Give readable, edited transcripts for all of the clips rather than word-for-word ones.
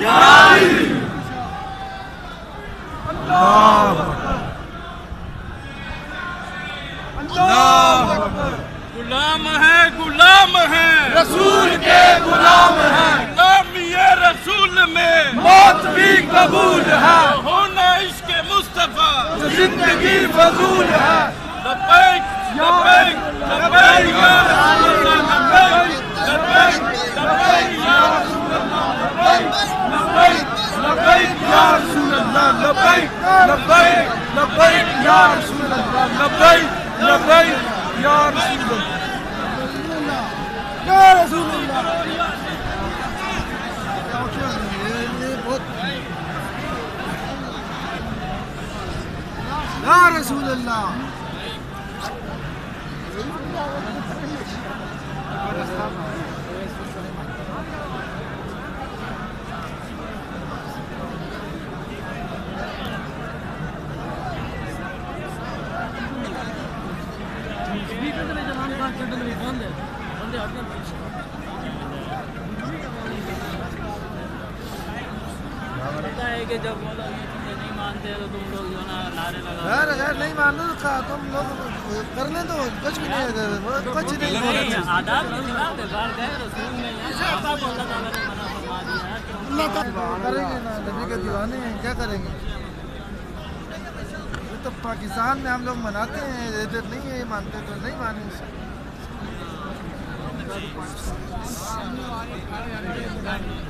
गुलाम है, गुलाम है, रसूल के गुलाम है, गुलामी रसूल में मौत भी कबूल है, होना इश्क मुस्तफा जो जिंदगी फजूल है। लब्बैक लब्बैक लब्बैक या रसूल अल्लाह, लब्बैक लब्बैक या रसूल अल्लाह, लब्बैक लब्बैक या रसूल अल्लाह, लब्बैक लब्बैक लब्बैक या रसूल अल्लाह, लब्बैक लब्बैक या रसूल अल्लाह, या रसूल अल्लाह। या रसूल अल्लाह। पता है कि जब वो लोग ये चीजें नहीं मानते तो तुम लोग जो ना नारे लगा यार नहीं मानो तो तुम लोग कर ले तो कुछ भी नहीं है, कुछ नहीं आदाब की खिलाफ है। बाहर गए रसूल ने यहाँ अल्लाह ताला ने मना फरमा दिया है कि अल्लाह ताला करेंगे ना, नबी के दीवाने हैं, क्या करेंगे। ये तो पाकिस्तान में हम लोग मनाते हैं, इधर नहीं है, मानते तो नहीं माने।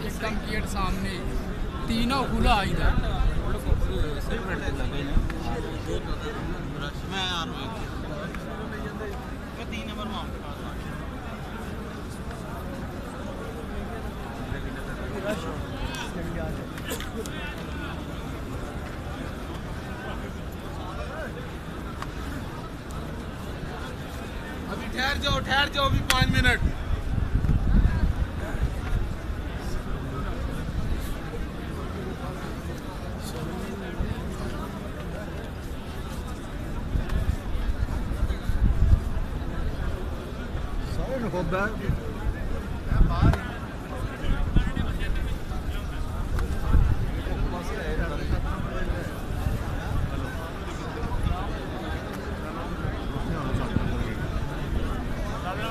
एकदम गेट सामने तीनों खुला इधर अभी ठहर जाओ अभी 5 मिनट।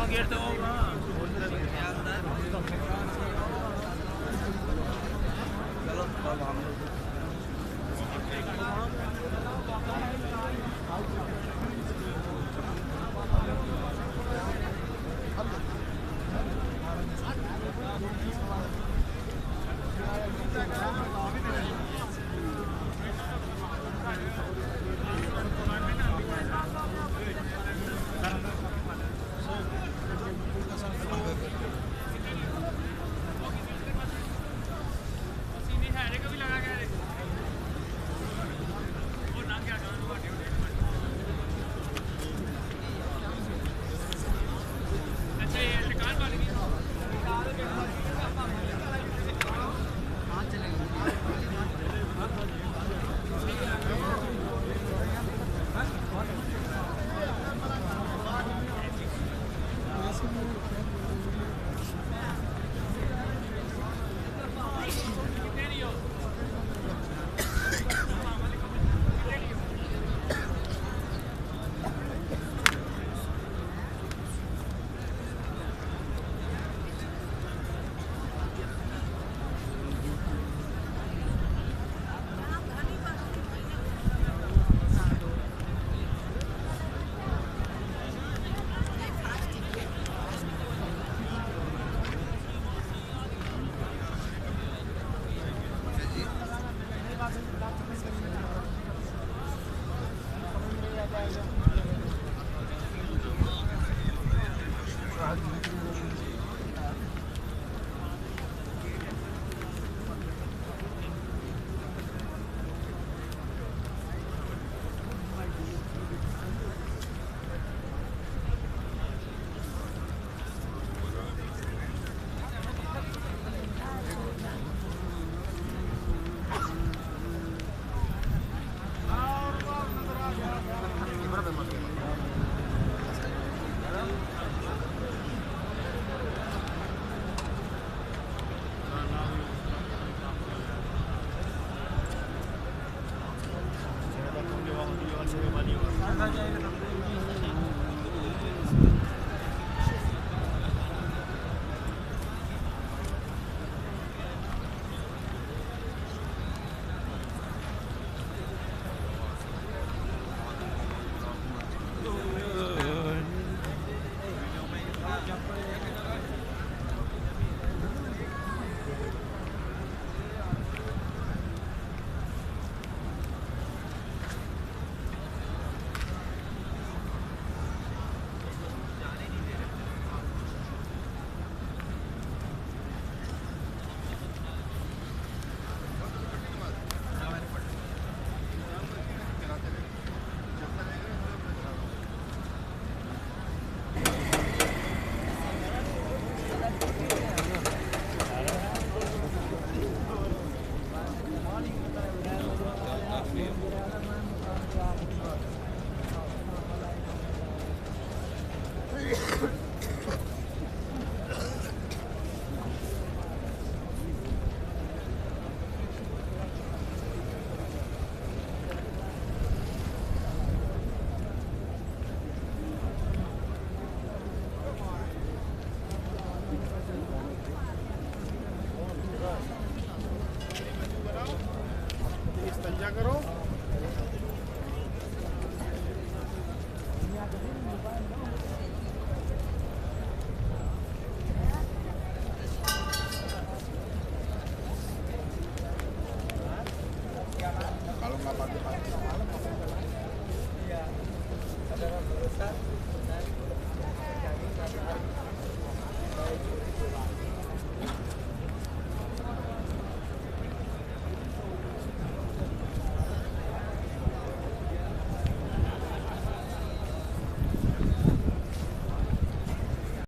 गेट तो